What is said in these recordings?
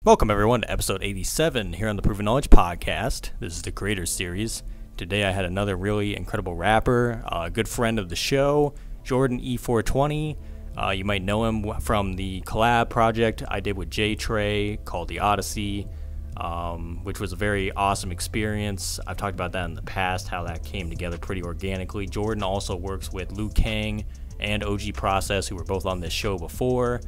Welcome everyone to episode 87 here on the Proven Knowledge Podcast. This is the Creator Series. Today I had another really incredible rapper, a good friend of the show, JordanE420. You might know him from the collab project I did with J-Trey called The Odyssey, which was a very awesome experience. I've talked about that in the past, how that came together pretty organically. Jordan also works with LuiKang and OGKushCloud, who were both on this show before.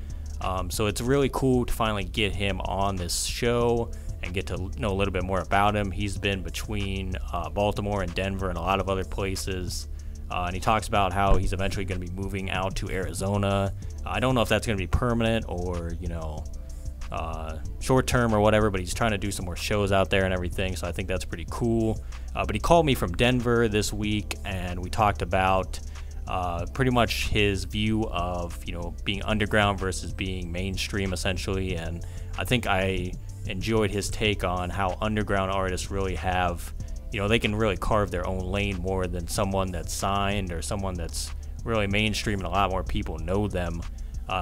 So it's really cool to finally get him on this show and get to know a little bit more about him. He's been between Baltimore and Denver and a lot of other places. And he talks about how he's eventually going to be moving out to Arizona. I don't know if that's going to be permanent or, short term or whatever, but he's trying to do some more shows out there and everything. So I think that's pretty cool. But he called me from Denver this week and we talked about pretty much his view of, being underground versus being mainstream, essentially. And I think I enjoyed his take on how underground artists really have, they can really carve their own lane more than someone that's signed or someone that's really mainstream and a lot more people know them.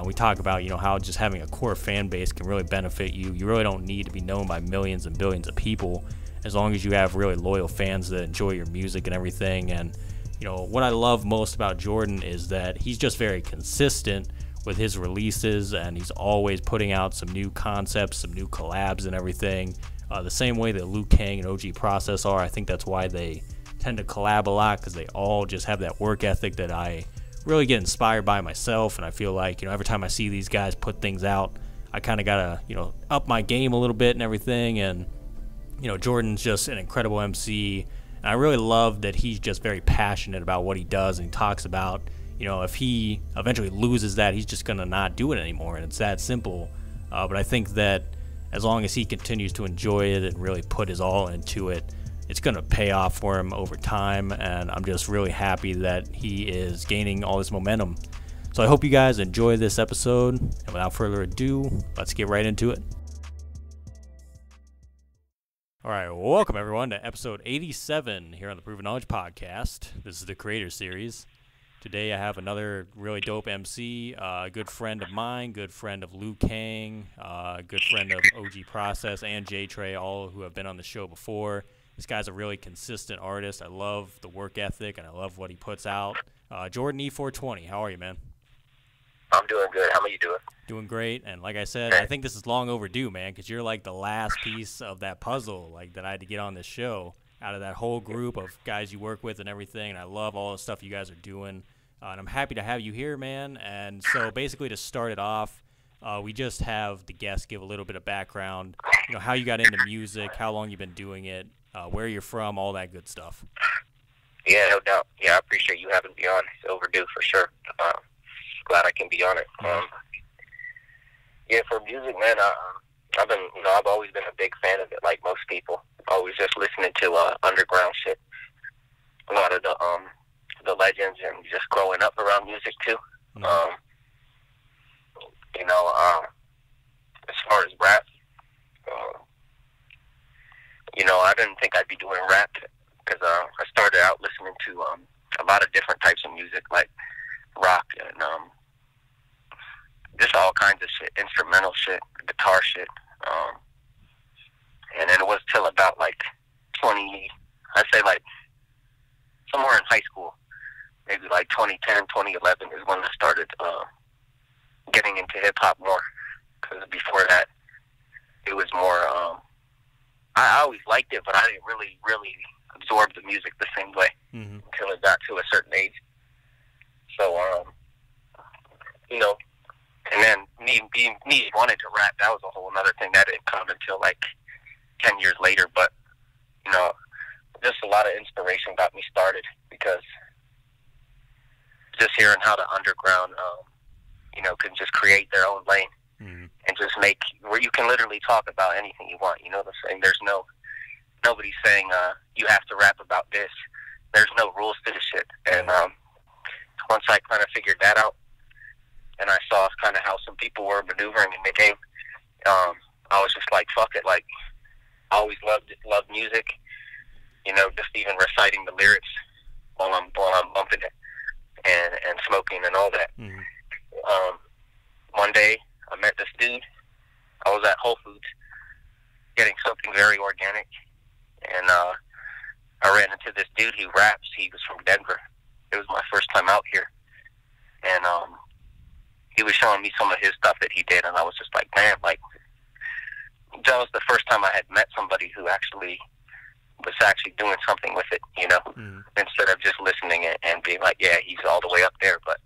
We talk about, how just having a core fan base can really benefit you. You really don't need to be known by millions and billions of people as long as you have really loyal fans that enjoy your music and everything. And what I love most about Jordan is that he's just very consistent with his releases and he's always putting out some new concepts, some new collabs and everything. The same way that LuiKang and OGKushCloud are. I think that's why they tend to collab a lot, because they all just have that work ethic that I really get inspired by myself. And I feel like, every time I see these guys put things out, I kind of got to, up my game a little bit and everything. And, Jordan's just an incredible MC. And I really love that he's just very passionate about what he does, and he talks about, if he eventually loses that, he's just going to not do it anymore, and it's that simple. But I think that as long as he continues to enjoy it and really put his all into it, it's going to pay off for him over time, and I'm just really happy that he is gaining all this momentum. So I hope you guys enjoy this episode, and without further ado, let's get right into it. All right, welcome everyone to episode 87 here on the Proven Knowledge Podcast. This is the Creator Series. Today I have another really dope MC, a good friend of mine, good friend of LuiKang, good friend of OGKushCloud and J-Trey, all who have been on the show before. This guy's a really consistent artist. I love the work ethic and I love what he puts out. JordanE420, how are you, man? I'm doing good. How are you doing? Doing great. And like I said, I think this is long overdue, man, because you're like the last piece of that puzzle that I had to get on this show out of that whole group of guys you work with and everything. And I love all the stuff you guys are doing. And I'm happy to have you here, man. And so basically to start it off, we just have the guests give a little bit of background, how you got into music, how long you've been doing it, where you're from, all that good stuff. Yeah, no doubt. Yeah, I appreciate you having me on. It's overdue for sure. Glad I can be on it. Yeah, for music, man, I've always been a big fan of it, like most people. Always just listening to underground shit. A lot of the legends, and just growing up around music too. As far as rap, I didn't think I'd be doing rap because I started out listening to a lot of different types of music, like rock and just all kinds of shit, instrumental shit, guitar shit. And then it was till about like somewhere in high school, maybe like 2010, 2011 is when I started getting into hip hop more. Because before that, it was more, I always liked it, but I didn't really absorb the music the same way until it got to a certain age. So, and then me wanting to rap, that was a whole other thing. That didn't come until like 10 years later. But, just a lot of inspiration got me started, because just hearing how the underground, can just create their own lane and just make where you can literally talk about anything you want. You know what I'm saying? There's nobody's saying you have to rap about this. There's no rules to this shit. And once I kind of figured that out, and I saw kind of how some people were maneuvering in the game, I was just like, fuck it. Like, I always loved music, just even reciting the lyrics while I'm bumping it and smoking and all that. One day I met this dude. I was at Whole Foods, getting something very organic. And I ran into this dude who raps. He was from Denver. It was my first time out here. And he was showing me some of his stuff that he did, and I was just like, man, like, that was the first time I had met somebody who was actually doing something with it, you know, instead of just listening and being like, yeah, he's all the way up there. But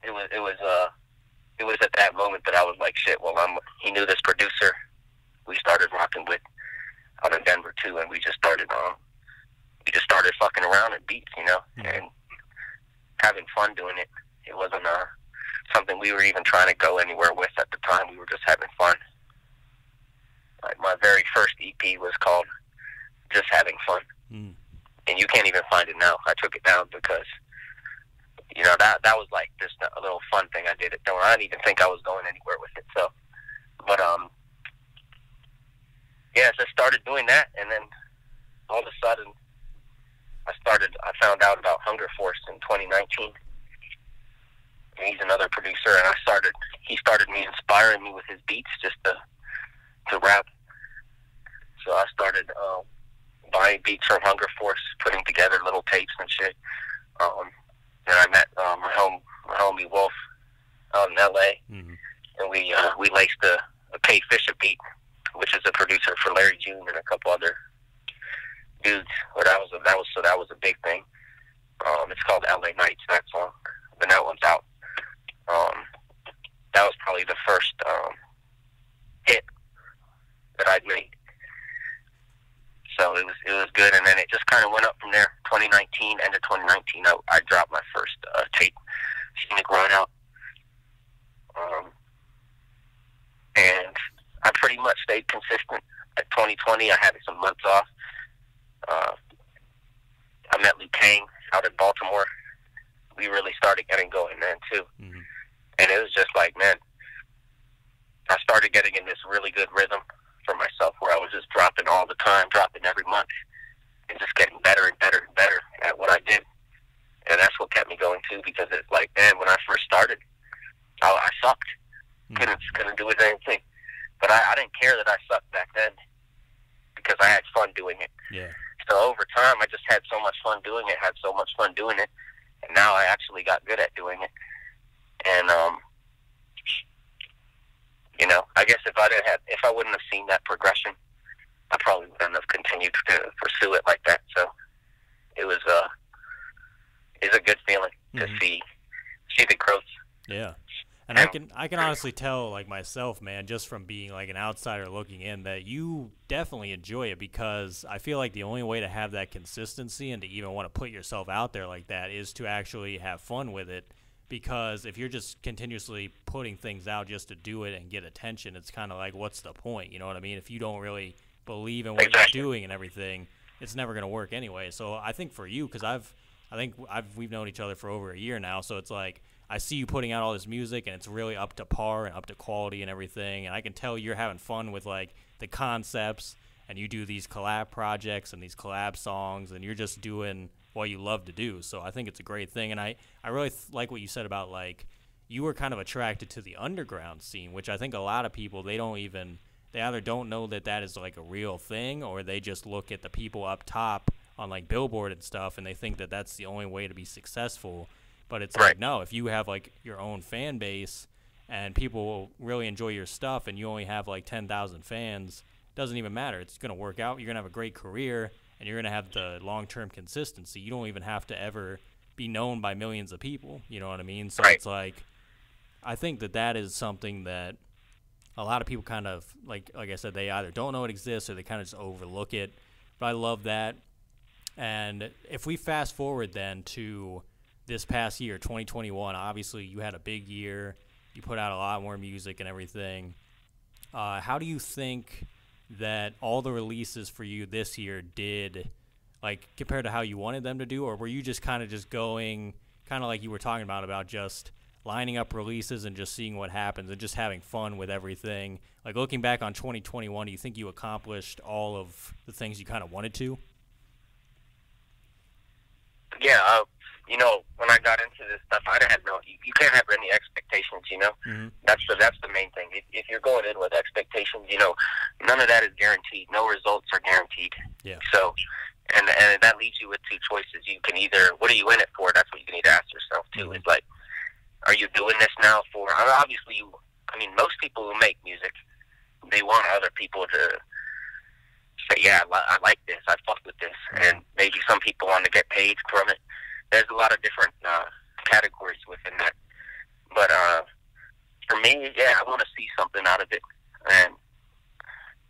it was at that moment that I was like, shit, well, he knew this producer we started rocking with out in Denver too, and we just started fucking around at beats, you know, and having fun doing it. It wasn't something we were even trying to go anywhere with at the time. We were just having fun. Like, my very first EP was called Just Having Fun. And you can't even find it now. I took it down because, you know, that was like just a little fun thing I did. I didn't even think I was going anywhere with it. So, but yeah, so I started doing that, and then all of a sudden I found out about Hunger Force in 2019. And he's another producer, and he started inspiring me with his beats just to rap. So I started buying beats from Hunger Force, putting together little tapes and shit. And I met my homie Wolf out in L.A. And we laced a Pay Fisher beat, which is a producer for Larry June and a couple other dudes. But that was a big thing. It's called L.A. Nights, that song. But that one's out. That was probably the first hit that I'd made. So it was good, and then it just kind of went up from there. 2019, end of 2019, I dropped my first tape, Scenic Run Out. And I pretty much stayed consistent. At 2020, I had some months off. I met LuiKang out in Baltimore. We really started getting going then, too. And it was just like, man, I started getting in this really good rhythm for myself where I was just dropping all the time, dropping every month, and just getting better and better and better at what I did. And that's what kept me going, too, because it's like, man, when I first started, I sucked. Couldn't do anything. But I didn't care that I sucked back then because I had fun doing it. Yeah. So over time, I just had so much fun doing it, and now I actually got good at doing it. And you know, I guess if I wouldn't have seen that progression, I probably wouldn't have continued to pursue it like that. So it's a good feeling to see the growth. Yeah. And I can honestly tell, like, myself, man, just from being like an outsider looking in, that you definitely enjoy it, because I feel like the only way to have that consistency and to even want to put yourself out there like that is to actually have fun with it. Because if you're just continuously putting things out just to do it and get attention, it's kind of like, what's the point? You know what I mean? If you don't really believe in what you're doing and everything, it's never going to work anyway. So I think for you, because we've known each other for over a year now, so it's like, I see you putting out all this music, and it's really up to par and up to quality and everything, and I can tell you're having fun with, like, the concepts, and you do these collab projects and these collab songs, and you're just doing what you love to do. So I think it's a great thing, and I really like what you said about, like, you were kind of attracted to the underground scene, which I think a lot of people, they either don't know that is, like, a real thing, or they just look at the people up top on, like, Billboard and stuff, and they think that that's the only way to be successful. But it's like, no, if you have, like, your own fan base and people will really enjoy your stuff and you only have, like, 10,000 fans, it doesn't even matter. It's going to work out. You're going to have a great career, and you're going to have the long-term consistency. You don't even have to ever be known by millions of people. You know what I mean? So it's like, I think that is something that a lot of people kind of, like I said, they either don't know it exists or they kind of just overlook it. But I love that. And if we fast forward then to this past year, 2021, obviously you had a big year. You put out a lot more music and everything. How do you think that all the releases for you this year did, like, compared to how you wanted them to do? Or were you just kind of just going, kind of like you were talking about just lining up releases and just seeing what happens and just having fun with everything? Like, looking back on 2021, do you think you accomplished all of the things you kind of wanted to? Yeah, you know, when I got into this stuff, I had you can't have any expectations, you know? That's the main thing. If you're going in with expectations, you know, none of that is guaranteed. No results are guaranteed. Yeah. So, and that leaves you with two choices. You can either, what are you in it for? That's what you need to ask yourself too. Is like, are you doing this now for? Obviously, most people who make music, they want other people to say, yeah, I like this, I fuck with this, and maybe some people want to get paid from it. There's a lot of different categories within that. But for me, yeah, I want to see something out of it, and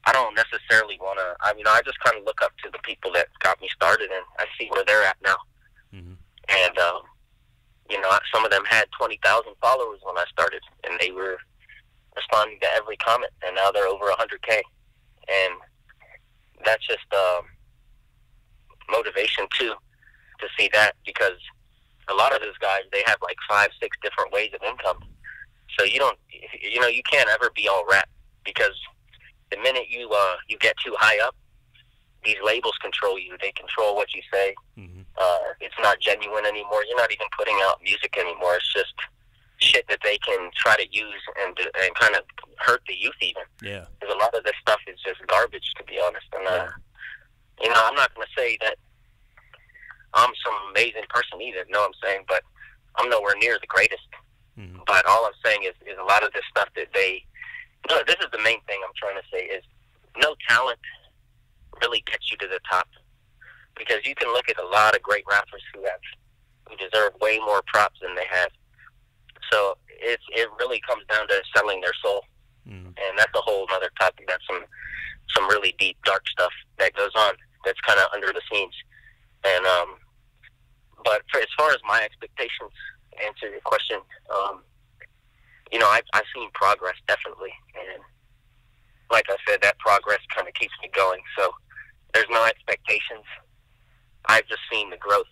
I don't necessarily want to. I just kind of look up to the people that got me started, and I see where they're at now. And some of them had 20,000 followers when I started, and they were responding to every comment, and now they're over 100K, and that's just motivation too, to see that, because a lot of those guys, they have like 5-6 different ways of income. So you can't ever be all rap, because the minute you get too high up, these labels control you. They control what you say. It's not genuine anymore. You're not even putting out music anymore. It's just shit that they can try to use and kind of hurt the youth even. Yeah. Because a lot of this stuff is just garbage, to be honest. And I'm not going to say that I'm some amazing person either. No, I'm saying, but I'm nowhere near the greatest. But all I'm saying is a lot of this stuff that this is the main thing I'm trying to say, is no talent really gets you to the top. Because you can look at a lot of great rappers who deserve way more props than they have. So it really comes down to selling their soul, and that's a whole other topic. That's some really deep, dark stuff that goes on. That's kind of under the scenes. And but as far as my expectations, to answer your question, I've seen progress, definitely, and like I said, that progress kind of keeps me going. So there's no expectations. I've just seen the growth.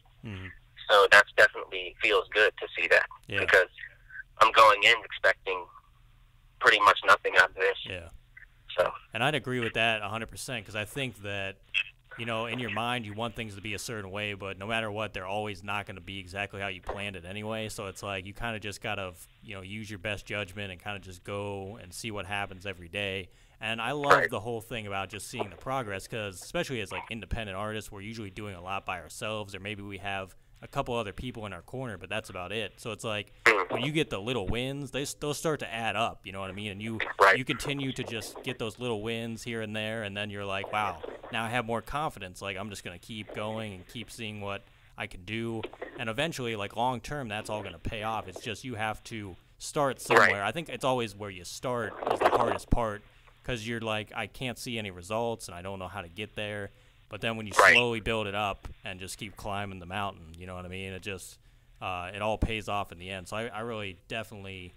So that's definitely feels good to see that, because I'm going in expecting pretty much nothing out of this. Yeah. So. And I'd agree with that 100%, because I think that, in your mind, you want things to be a certain way, but no matter what, they're always not going to be exactly how you planned it anyway. So it's like you kind of just got to, use your best judgment and kind of just go and see what happens every day. And I love the whole thing about just seeing the progress, because especially as like independent artists, we're usually doing a lot by ourselves, or maybe we have a couple other people in our corner, but that's about it. So it's like when you get the little wins, those start to add up, you know what I mean? And you continue to just get those little wins here and there, and then you're like, wow, now I have more confidence. Like, I'm just going to keep going and keep seeing what I can do. And eventually, like long term, that's all going to pay off. It's just you have to start somewhere. I think it's always where you start is the hardest part, because you're like, I can't see any results and I don't know how to get there. But then when you slowly build it up and just keep climbing the mountain, you know what I mean? It just it all pays off in the end. So I really definitely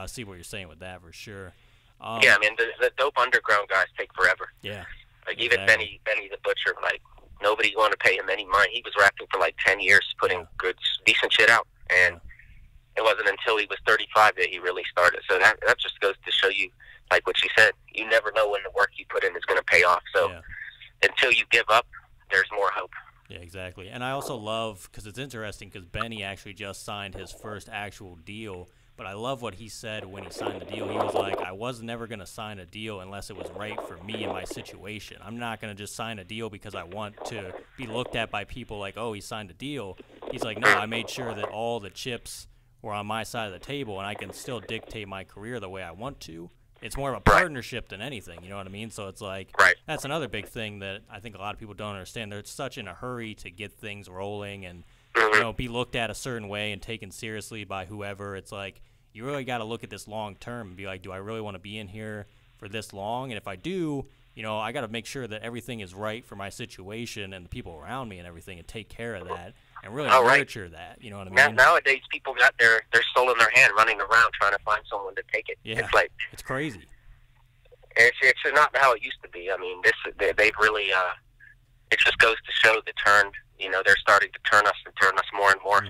see what you're saying with that, for sure. The dope underground guys take forever. Yeah. Like even Benny the Butcher, like nobody wanted to pay him any money. He was rapping for like 10 years, putting good, decent shit out, and it wasn't until he was 35 that he really started. So that just goes to show you, like what you said, you never know when the work you put in is going to pay off. So until you give up, there's more hope. Yeah, exactly. And I also love, because it's interesting, because Benny actually just signed his first actual deal. But I love what he said when he signed the deal. He was like, I was never going to sign a deal unless it was right for me and my situation. I'm not going to just sign a deal because I want to be looked at by people like, oh, he signed a deal. He's like, no, I made sure that all the chips were on my side of the table, and I can still dictate my career the way I want to. It's more of a partnership than anything, you know what I mean? So it's like, that's another big thing that I think a lot of people don't understand. They're such in a hurry to get things rolling and be looked at a certain way and taken seriously by whoever. It's like, you really got to look at this long term and be like, do I really want to be in here for this long? And if I do, I got to make sure that everything is right for my situation and the people around me and everything, and take care of that and really nurture that. You know what I mean? Nowadays, people got their soul in their hand, running around trying to find someone to take it. Yeah, it's like, it's crazy. It's not how it used to be. I mean, they've really. It just goes to show the turn. They're starting to turn us more and more.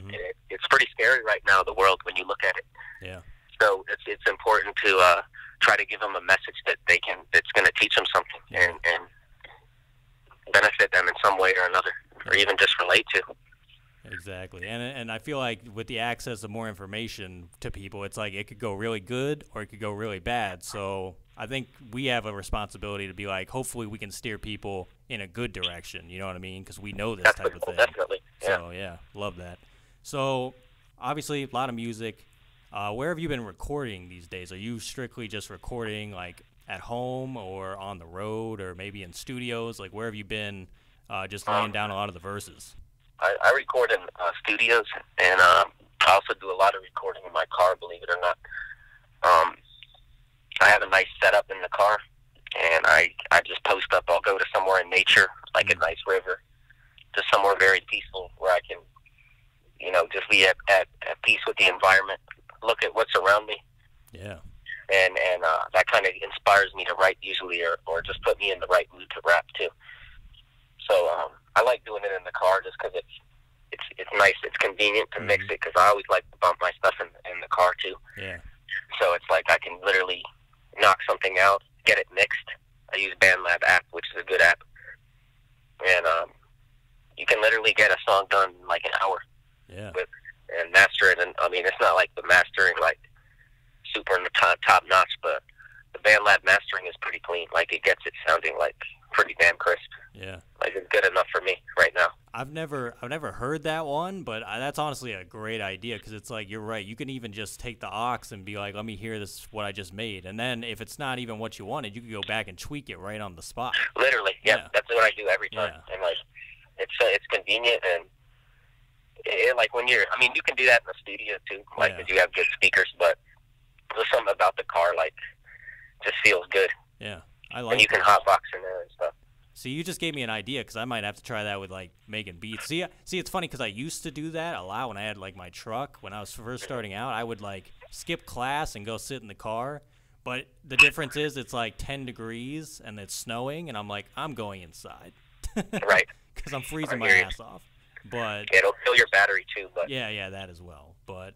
It's pretty scary right now, the world, when you look at it. Yeah. So it's important to try to give them a message that's going to teach them something and benefit them in some way or another, or even just relate to. Exactly. And I feel like with the access of more information to people, it's like it could go really good or it could go really bad. So I think we have a responsibility to be like, hopefully we can steer people in a good direction. You know what I mean? Because we know this type of thing. Definitely. Yeah. So yeah, love that. So obviously a lot of music. Where have you been recording these days? Are you strictly just recording like at home or on the road or maybe in studios? Like where have you been just laying down a lot of the verses? I record in studios, and I also do a lot of recording in my car, believe it or not. I have a nice setup in the car, and I just post up. I'll go to somewhere in nature, like a nice river, to somewhere very peaceful where I can, just be at peace with the environment, look at what's around me. Yeah. And that kind of inspires me to write usually, or just put me in the right mood to rap too. So I like doing it in the car just because it's nice, it's convenient to mix it, because I always like to bump my stuff in the car too. Yeah. So it's like I can literally knock something out, get it mixed. I use BandLab app, which is a good app, and you can literally get a song done in like an hour. Yeah. And master it, and I mean, it's not like the mastering like super in the top notch, but the BandLab mastering is pretty clean. Like it gets it sounding like pretty damn crisp. Yeah. Like it's good enough for me right now. I've never heard that one, but that's honestly a great idea, because it's like, you're right. You can even just take the aux and be like, let me hear this, what I just made. And then if it's not even what you wanted, you can go back and tweak it right on the spot. Literally. Yeah. That's what I do every time. Yeah. And like, it's convenient, and like when you can do that in the studio too, like if you have good speakers, but there's something about the car, like, just feels good. Yeah. I like and you can hotbox in there and stuff. See, you just gave me an idea, because I might have to try that with like making beats. See, it's funny because I used to do that a lot when I had like my truck. When I was first starting out, I would like skip class and go sit in the car. But the difference is it's like 10 degrees and it's snowing, and I'm like, I'm going inside. Right. Because I'm freezing my ass off. But it'll kill your battery too. But yeah, that as well. But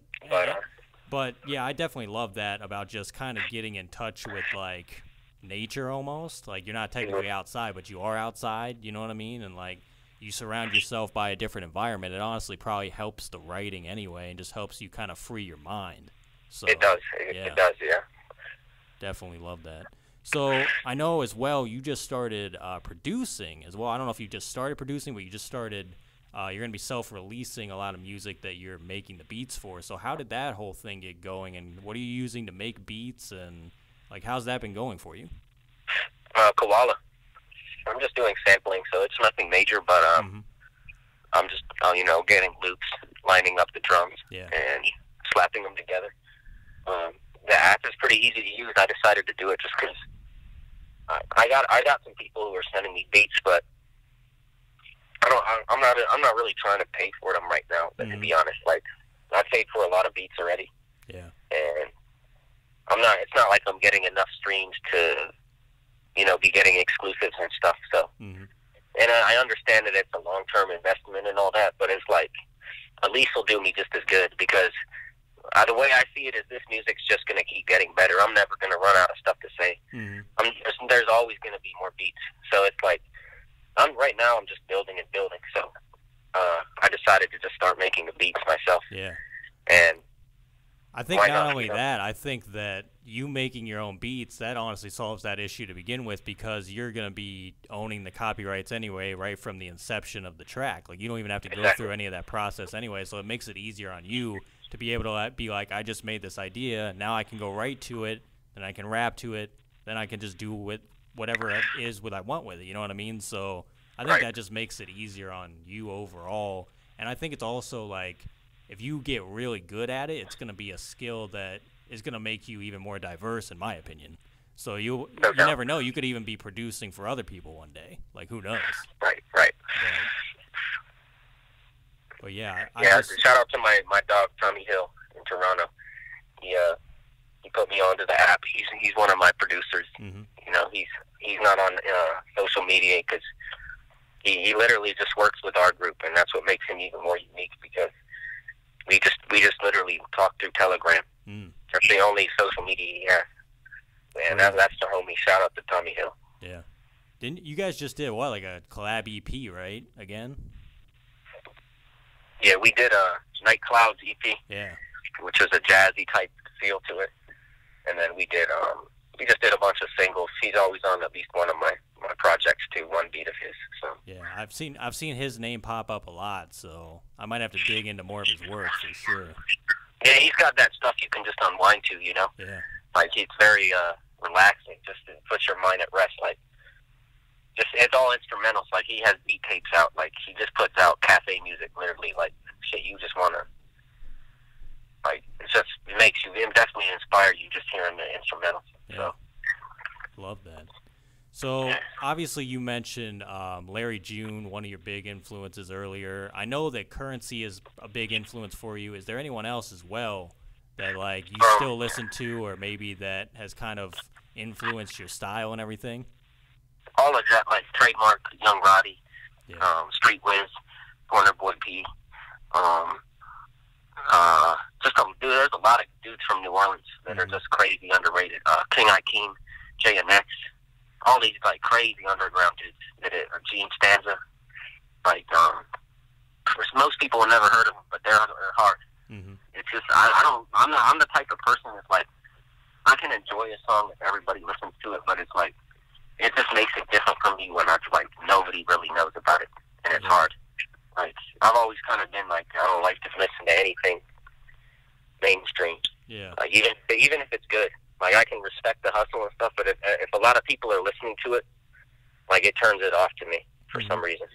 yeah, I definitely love that about just kind of getting in touch with like nature almost. Like you're not technically outside, but you are outside, you know what I mean? And like you surround yourself by a different environment. It honestly probably helps the writing anyway, and just helps you kind of free your mind. So it does. It does, yeah. Definitely love that. So I know as well you just started producing as well. I don't know if you just started producing, but you just started you're going to be self-releasing a lot of music that you're making the beats for. So how did that whole thing get going, and what are you using to make beats, and like how's that been going for you? Koala. I'm just doing sampling, so it's nothing major, but I'm just getting loops, lining up the drums, and slapping them together. The app is pretty easy to use. I decided to do it just because I got some people who are sending me beats, but I'm not really trying to pay for them right now. But to be honest, like I paid for a lot of beats already. Yeah. And it's not like I'm getting enough streams to, be getting exclusives and stuff. So, and I understand that it's a long-term investment and all that, but it's like, at least will do me just as good, because the way I see it is this music's just going to keep getting better. I'm never going to run out of stuff to say. There's always going to be more beats. So it's like, right now I'm just building and building. So I decided to just start making the beats myself. Yeah. And I think not only that, I think that you making your own beats, that honestly solves that issue to begin with, because you're going to be owning the copyrights anyway, right from the inception of the track. Like you don't even have to go through any of that process anyway, so it makes it easier on you to be able to be like, I just made this idea, now I can go right to it, then I can rap to it, then I can just do with whatever it is what I want with it, you know what I mean? So I think that just makes it easier on you overall. And I think it's also like, if you get really good at it, it's going to be a skill that is going to make you even more diverse, in my opinion. So you never know. You could even be producing for other people one day. Like, who knows? Right. But yeah. Shout out to my dog, Tommy Hill, in Toronto. He put me onto the app. He's one of my producers. He's not on social media, because he literally just works with our group, and that's what makes him even more unique, because we just literally talk through Telegram. That's the only social media he has. And that's the homie. Shout out to Tommy Hill. Yeah. Didn't you guys just did like a collab EP, right? Again? Yeah, we did a Night Clouds EP. Yeah. Which was a jazzy type feel to it. And then we did we just did a bunch of singles. He's always on at least one of my projects too, one beat of his. So yeah, I've seen his name pop up a lot, so I might have to dig into more of his work for sure. Yeah, he's got that stuff you can just unwind to, you know. Yeah. Like it's very relaxing, just to put your mind at rest. Like just it's all instrumentals. Like he has beat tapes out. Like he just puts out cafe music, literally. Like shit, you just wanna. Like it makes you, it definitely inspire you just hearing the instrumentals. Yeah. So. Love that. So obviously you mentioned Larry June, one of your big influences earlier. I know that Currency is a big influence for you. Is there anyone else as well that like you still listen to, or maybe that has kind of influenced your style and everything? All of that, like Trademark, Young Roddy, yeah. Street Wiz, Corner Boy P. Dude, there's a lot of dudes from New Orleans that are just crazy underrated. King Ikeem, J&X, all these like crazy underground dudes that are Gene Stanza. Like, most people have never heard of them, but they're hard. Mm-hmm. It's just I'm the type of person that's like, I can enjoy a song if everybody listens to it, but it's like it just makes it different from me when like nobody really knows about it, and it's hard. Like I've always kind of been like, I don't like to listen to anything mainstream. Yeah. Like even if it's good, like I can respect the hustle and stuff, but if a lot of people are listening to it, like it turns it off to me for some reason.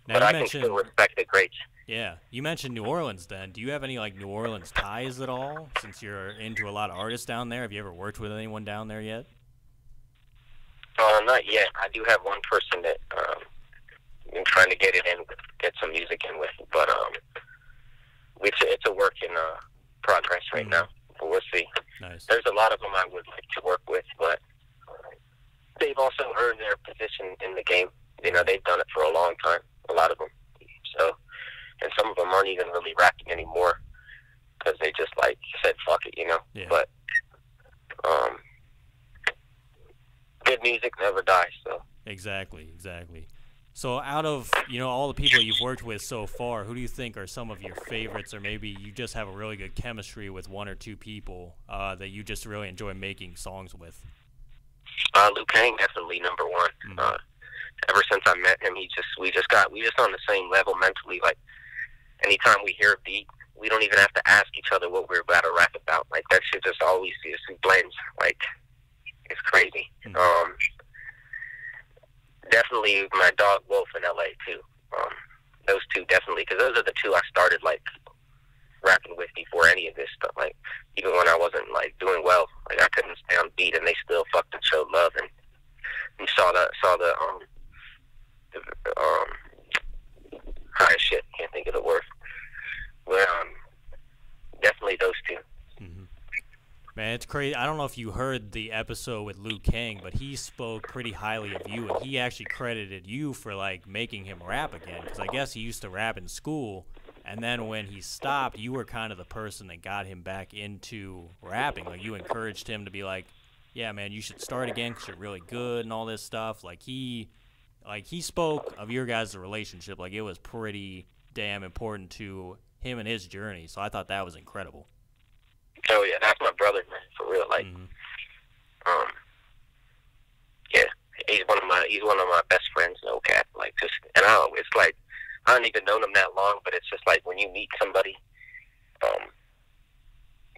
Now but I can still respect the greats. Yeah, you mentioned New Orleans. Then, do you have any like New Orleans ties at all? Since you're into a lot of artists down there, have you ever worked with anyone down there yet? Not yet. I do have one person that I'm trying to get some music in with, but it's a work in progress right now. But we'll see. Nice. There's a lot of them I would like to work with, but they've also earned their position in the game. You know, they've done it for a long time. A lot of them. So, and some of them aren't even really rapping anymore because they just like said fuck it, you know. Yeah. But good music never dies. So exactly. So out of, all the people you've worked with so far, who do you think are some of your favorites, or maybe you just have a really good chemistry with one or two people that you just really enjoy making songs with? LuiKang, definitely number one. Mm-hmm. Ever since I met him, we just on the same level mentally. Like anytime we hear a beat, we don't even have to ask each other what we're about to rap about. Like that shit just always blends. Like it's crazy. Mm-hmm. Definitely my dog Wolf in LA too. Those two definitely, because those are the two I started like rapping with before any of this stuff. Like even when I wasn't like doing well, like I couldn't stay on beat, and they still fucked and showed love. And you saw the shit. Can't think of the word. But definitely those two. Mm-hmm. Man, it's crazy. I don't know if you heard the episode with LuiKang, but he spoke pretty highly of you, and he actually credited you for like making him rap again. Because I guess he used to rap in school, and then when he stopped, you were kind of the person that got him back into rapping. Like you encouraged him to be like, "Yeah, man, you should start again because you're really good," and all this stuff. Like he spoke of your guys' relationship like it was pretty damn important to him and his journey. So I thought that was incredible. Oh yeah, that's my brother, man, for real. Like, yeah, he's one of my best friends, no cap. Like, just, and it's like I don't even know them that long, but it's just like when you meet somebody,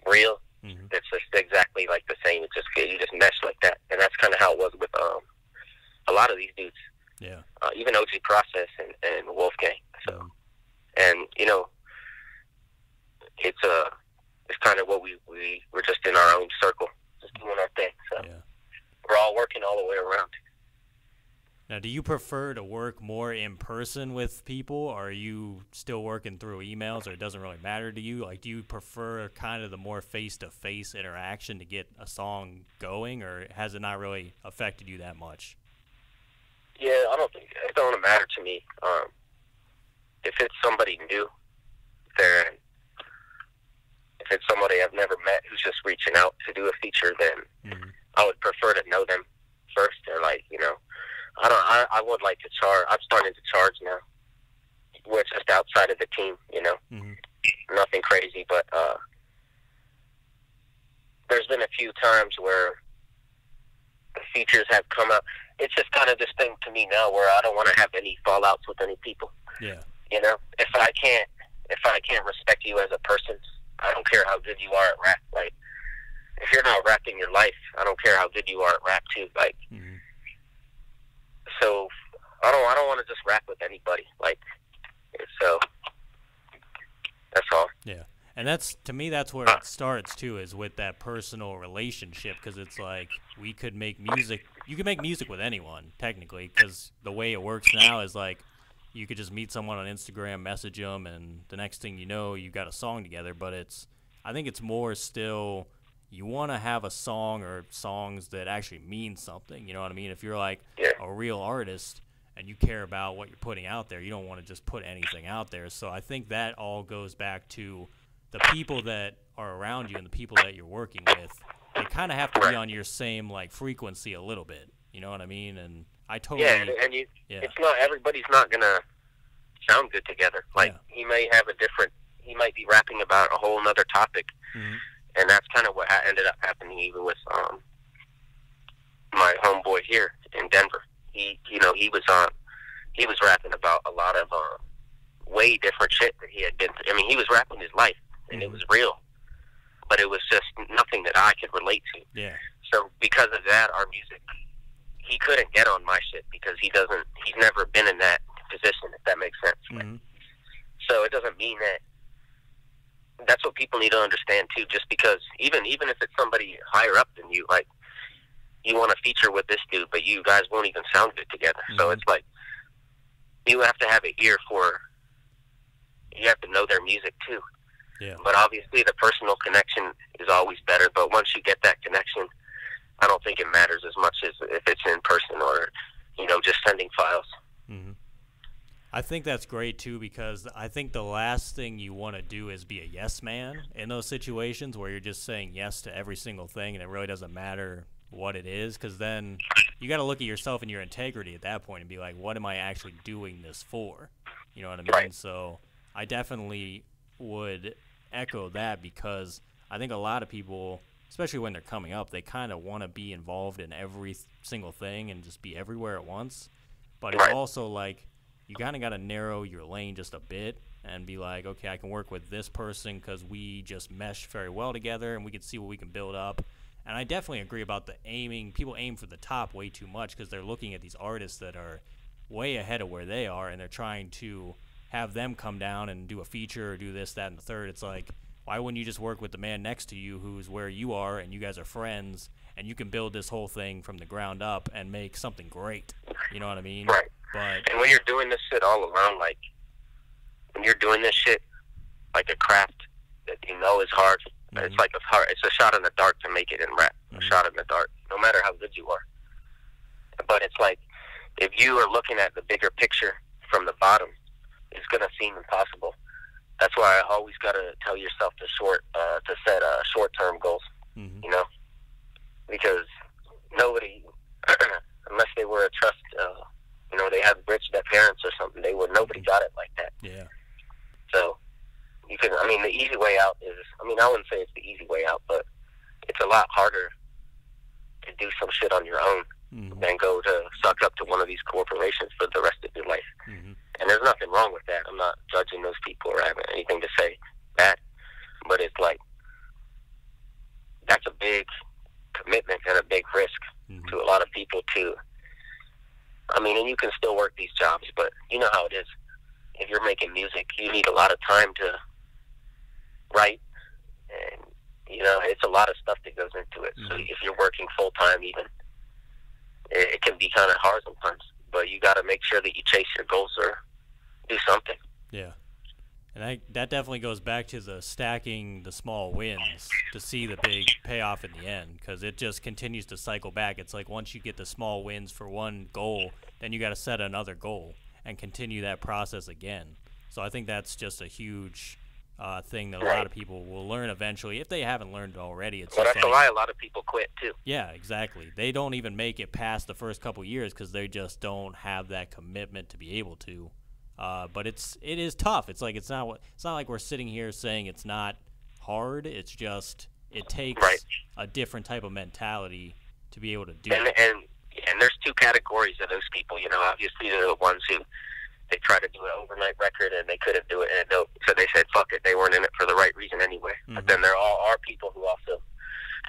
real, it's just exactly like the same. It's just you just mesh like that, and that's kind of how it was with a lot of these dudes. Yeah. Even OGKushCloud and Wolfgang. So, and it's kind of what we're just in our own circle, just doing our thing. So we're all working all the way around. Now, do you prefer to work more in person with people, or are you still working through emails, or it doesn't really matter to you? Like, do you prefer kind of the more face-to-face interaction to get a song going, or has it not really affected you that much? Yeah, I don't think it don't matter to me. If it's somebody new, if it's somebody I've never met who's just reaching out to do a feature, then I would prefer to know them first. Or like, I would like to charge. I'm starting to charge now. We're just outside of the team, Nothing crazy, but there's been a few times where features have come out. It's just kind of this thing to me now where I don't want to have any fallouts with any people. Yeah. You know, if I can't respect you as a person, I don't care how good you are at rap. Like, if you're not rapping your life, I don't care how good you are at rap too. Like, so I don't want to just rap with anybody. Like, so that's all. Yeah. And that's, to me, that's where it starts too, is with that personal relationship, because it's like we could make music. You can make music with anyone technically, because the way it works now is like you could just meet someone on Instagram, message them, and the next thing you know, you got a song together. But I think it's more still, you want to have a song or songs that actually mean something. You know what I mean? If you're like a real artist and you care about what you're putting out there, you don't want to just put anything out there. So I think that all goes back to the people that are around you and the people that you're working with. They kind of have to be on your same like frequency a little bit. You know what I mean? And I totally it's not, everybody's not gonna sound good together. Like he might be rapping about a whole nother topic, and that's kind of what ended up happening even with my homeboy here in Denver. He was rapping about a lot of way different shit that he had been through. I mean, he was rapping his life, and it was real, but it was just nothing that I could relate to. Yeah. So because of that, our music, he couldn't get on my shit because he's never been in that position, if that makes sense. So it doesn't mean that. That's what people need to understand too. Just because even if it's somebody higher up than you, like you want to feature with this dude, but you guys won't even sound good together. So it's like you have to have an ear for. You have to know their music too. Yeah. But obviously, the personal connection is always better. But once you get that connection, I don't think it matters as much as if it's in person or, just sending files. I think that's great too, because I think the last thing you want to do is be a yes man in those situations where you're just saying yes to every single thing and it really doesn't matter what it is, because then you got to look at yourself and your integrity at that point and be like, what am I actually doing this for? You know what I mean? Right. So I definitely would echo that, because I think a lot of people, especially when they're coming up, they kind of want to be involved in every single thing and just be everywhere at once. But it's also like you kind of got to narrow your lane just a bit and be like, okay, I can work with this person because we just mesh very well together and we can see what we can build up. And I definitely agree about the aiming. People aim for the top way too much because they're looking at these artists that are way ahead of where they are, and they're trying to have them come down and do a feature or do this, that, and the third. It's like, why wouldn't you just work with the man next to you who's where you are and you guys are friends and you can build this whole thing from the ground up and make something great? You know what I mean? Right. But and when you're doing this shit all around, like, when you're doing this shit like a craft that you know is hard, it's like it's a shot in the dark to make it in rap. A shot in the dark, no matter how good you are. But it's like, if you are looking at the bigger picture from the bottom, it's going to seem impossible. That's why I always got to tell yourself to set short-term goals, because nobody, unless they were a trust, they had rich their parents or something, nobody got it like that. Yeah. So the easy way out is, I wouldn't say it's the easy way out, but it's a lot harder to do some shit on your own than go to suck up to one of these corporations for the rest of your life. And there's nothing wrong with that. I'm not judging those people or having anything to say bad. But it's like, that's a big commitment and a big risk to a lot of people too. And you can still work these jobs, but you know how it is. If you're making music, you need a lot of time to write. And, it's a lot of stuff that goes into it. So if you're working full-time even, it can be kind of hard sometimes. But you got to make sure that you chase your goals or do something. Yeah. And that definitely goes back to the stacking the small wins to see the big payoff in the end, because it just continues to cycle back. It's like once you get the small wins for one goal, then you got to set another goal and continue that process again. So I think that's just a huge thing that a lot of people will learn eventually, if they haven't learned it already. It's that's why a lot of people quit too. Yeah, exactly. They don't even make it past the first couple years because they just don't have that commitment to be able to. But it is tough. It's not like we're sitting here saying it's not hard. It's just it takes a different type of mentality to be able to do it. And there's two categories of those people. You know, obviously they're the ones who they try to do an overnight record and they couldn't do it, and so they said fuck it. They weren't in it for the right reason anyway. But then there are people who also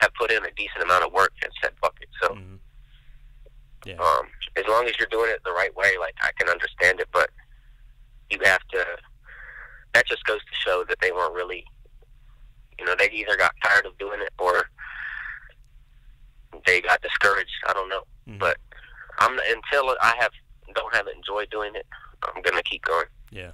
have put in a decent amount of work and said fuck it. So as long as you're doing it the right way, like, I can understand it, but you have to. That just goes to show that they weren't really, you know, they either got tired of doing it or they got discouraged. I don't know, but until I haven't enjoyed doing it, I'm gonna keep going. Yeah,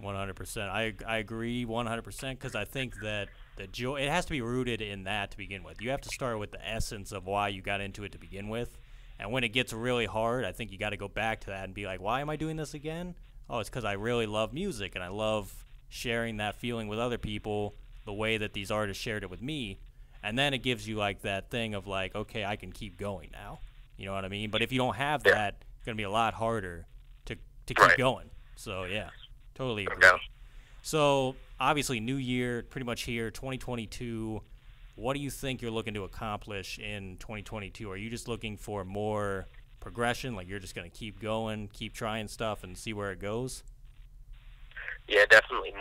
100%. I agree 100% because I think that the joy, it has to be rooted in that to begin with. You have to start with the essence of why you got into it to begin with, and when it gets really hard, I think you got to go back to that and be like, why am I doing this again? Oh, it's because I really love music and I love sharing that feeling with other people the way that these artists shared it with me. And then it gives you like that thing of like, okay, I can keep going now. You know what I mean? But if you don't have that, it's going to be a lot harder to keep going. So yeah, totally agree. Yeah. So obviously new year, pretty much here, 2022. What do you think you're looking to accomplish in 2022? Are you just looking for more progression? Like you're just going to keep going, keep trying stuff and see where it goes? Yeah, definitely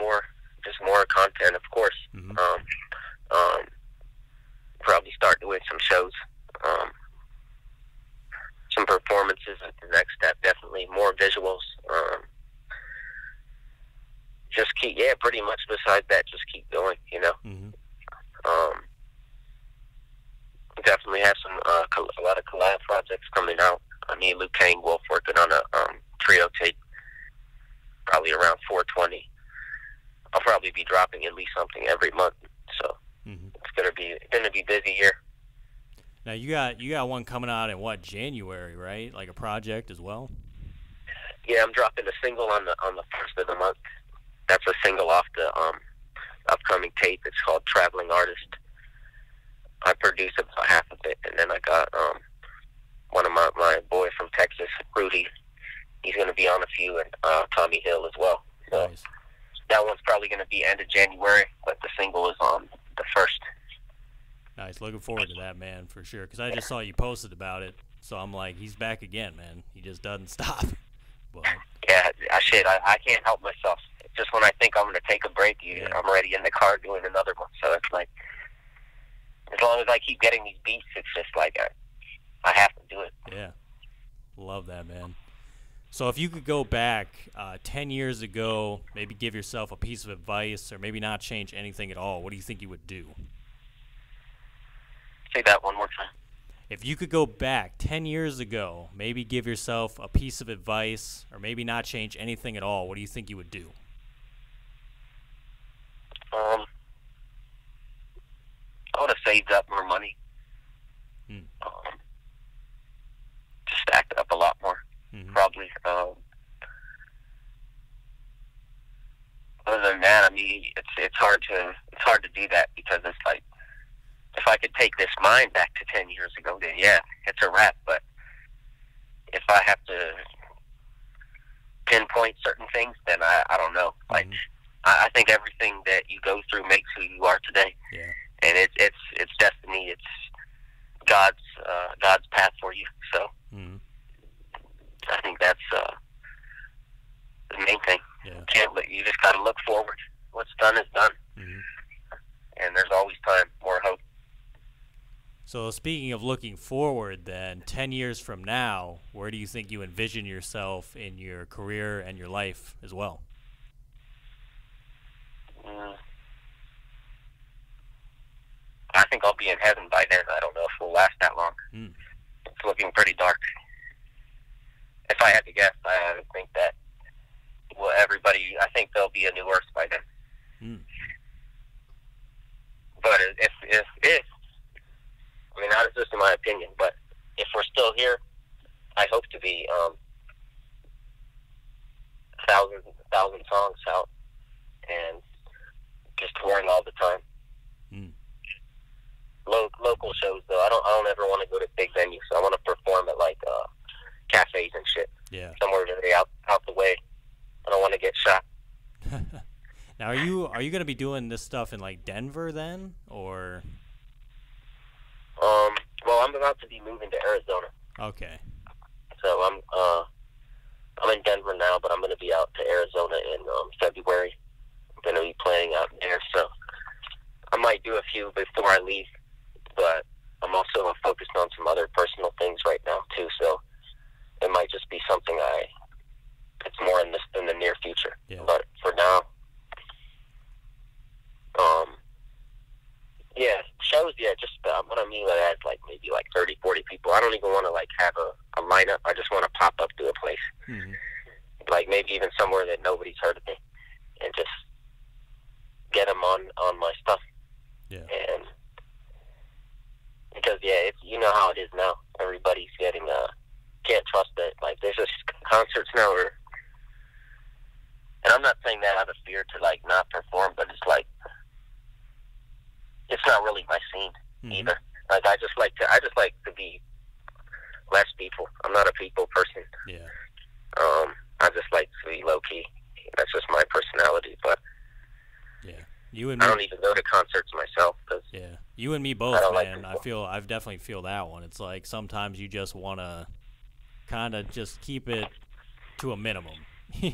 just more content, of course. Probably start doing some shows, some performances at the next step. Definitely more visuals. Just keep, pretty much. Besides that, just keep going. You know. Definitely have some a lot of collab projects coming out. Me and LuiKangOz working on a trio tape. Probably around 420. I'll probably be dropping at least something every month. So it's gonna be busy here. Now you got one coming out in what, January, right? Like a project as well. Yeah, I'm dropping a single on the first of the month. That's a single off the upcoming tape. It's called Traveling Artist. I produced about half of it, and then I got one of my boy from Texas, Rudy. He's going to be on a few, and Tommy Hill as well. So nice. That one's probably going to be end of January, but the single is on the 1st. Nice. Looking forward to that, man, for sure. Because I just saw you posted about it, so I'm like, he's back again, man. He just doesn't stop. But yeah, I can't help myself. It's just when I think I'm going to take a break, I'm already in the car doing another one. So it's like, as long as I keep getting these beats, it's just like I have to do it. Yeah. Love that, man. So if you could go back 10 years ago, maybe give yourself a piece of advice or maybe not change anything at all, what do you think you would do? Say that one more time. If you could go back 10 years ago, maybe give yourself a piece of advice or maybe not change anything at all, what do you think you would do? I would have saved up more money. Just stacked it up a lot more. Probably. Other than that, I mean, it's hard to do that because it's like, if I could take this mind back to 10 years ago, then yeah, it's a wrap. But if I have to pinpoint certain things, then I don't know. Like, I think everything that you go through makes who you are today. Yeah. And it's destiny. It's God's path for you. So I think that's the main thing. Yeah. You just got to look forward. What's done is done. And there's always time, more hope. So speaking of looking forward, then 10 years from now, where do you think you envision yourself in your career and your life as well? I think I'll be in heaven by then. I don't know if we'll last that long. It's looking pretty dark. If I had to guess, I would think that I think there'll be a new Earth by then. But if I mean, that's just in my opinion, but if we're still here, I hope to be thousands songs out and just touring all the time. Local shows though, I don't ever want to go to big venues. I want to perform at like cafes and shit. Yeah. Somewhere really out the way. I don't want to get shot. Now, are you going to be doing this stuff in like Denver then, or? Well, I'm about to be moving to Arizona. Okay. So I'm in Denver now, but I'm going to be out to Arizona in February. I'm going to be playing out there, so I might do a few before I leave, but I'm also focused on some other personal things right now too, so it might just be something it's more in the near future. Yeah. But for now, yeah, shows, just what I mean by that, like maybe like 30, 40 people. I don't even want to like have a lineup. I just want to pop up to a place, like maybe even somewhere that nobody's heard of me, and just get them on my stuff. Yeah. And because it's, you know how it is now. Everybody's getting can't trust it. Like there's just concerts now where, and I'm not saying that out of fear to like not perform, but it's like it's not really my scene either. Like I just like to be less people. I'm not a people person. Yeah. I just like to be low key. That's just my personality. But yeah, you and me, I don't even go to concerts myself. Yeah, you and me both, man. Like I definitely feel that one. It's like sometimes you just want to kind of just keep it to a minimum. You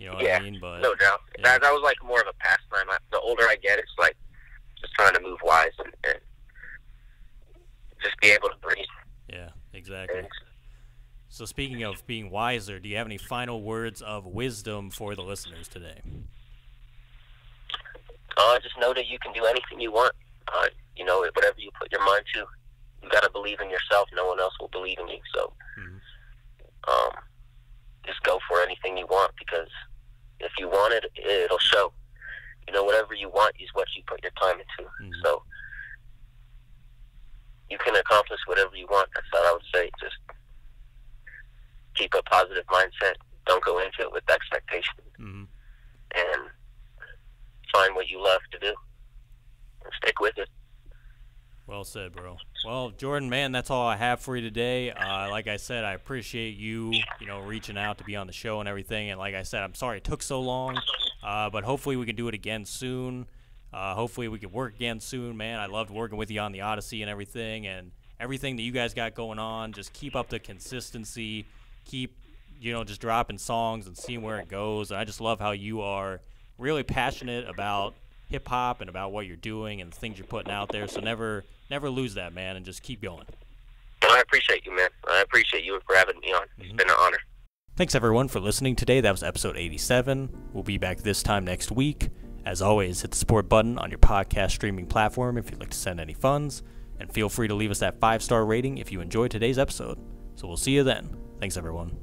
know what I mean? But no doubt. Yeah. That was like more of a pastime. The older I get, it's like just trying to move wise and just be able to breathe. Yeah, exactly. So speaking of being wiser, do you have any final words of wisdom for the listeners today? Just know that you can do anything you want. You know, whatever you put your mind to, you got to believe in yourself. No one else will believe in you. So just go for anything you want, because if you want it, it'll show. You know, whatever you want is what you put your time into. So you can accomplish whatever you want. That's all I would say. Just keep a positive mindset. Don't go into it with expectations. And find what you love to do and stick with it. Well said, bro. Well, Jordan, man, that's all I have for you today. Like I said, I appreciate you, reaching out to be on the show and everything. And like I said, I'm sorry it took so long, but hopefully we can do it again soon. Hopefully we can work again soon, man. I loved working with you on the Odyssey and everything that you guys got going on. Just keep up the consistency. Keep, just dropping songs and seeing where it goes. And I just love how you are really passionate about hip-hop and about what you're doing and the things you're putting out there. So never lose that, man, and just keep going. I appreciate you, man. I appreciate you for having me on. It's been an honor. Thanks, everyone, for listening today. That was episode 87. We'll be back this time next week. As always, hit the support button on your podcast streaming platform if you'd like to send any funds, and feel free to leave us that 5-star rating if you enjoyed today's episode. So we'll see you then. Thanks, everyone.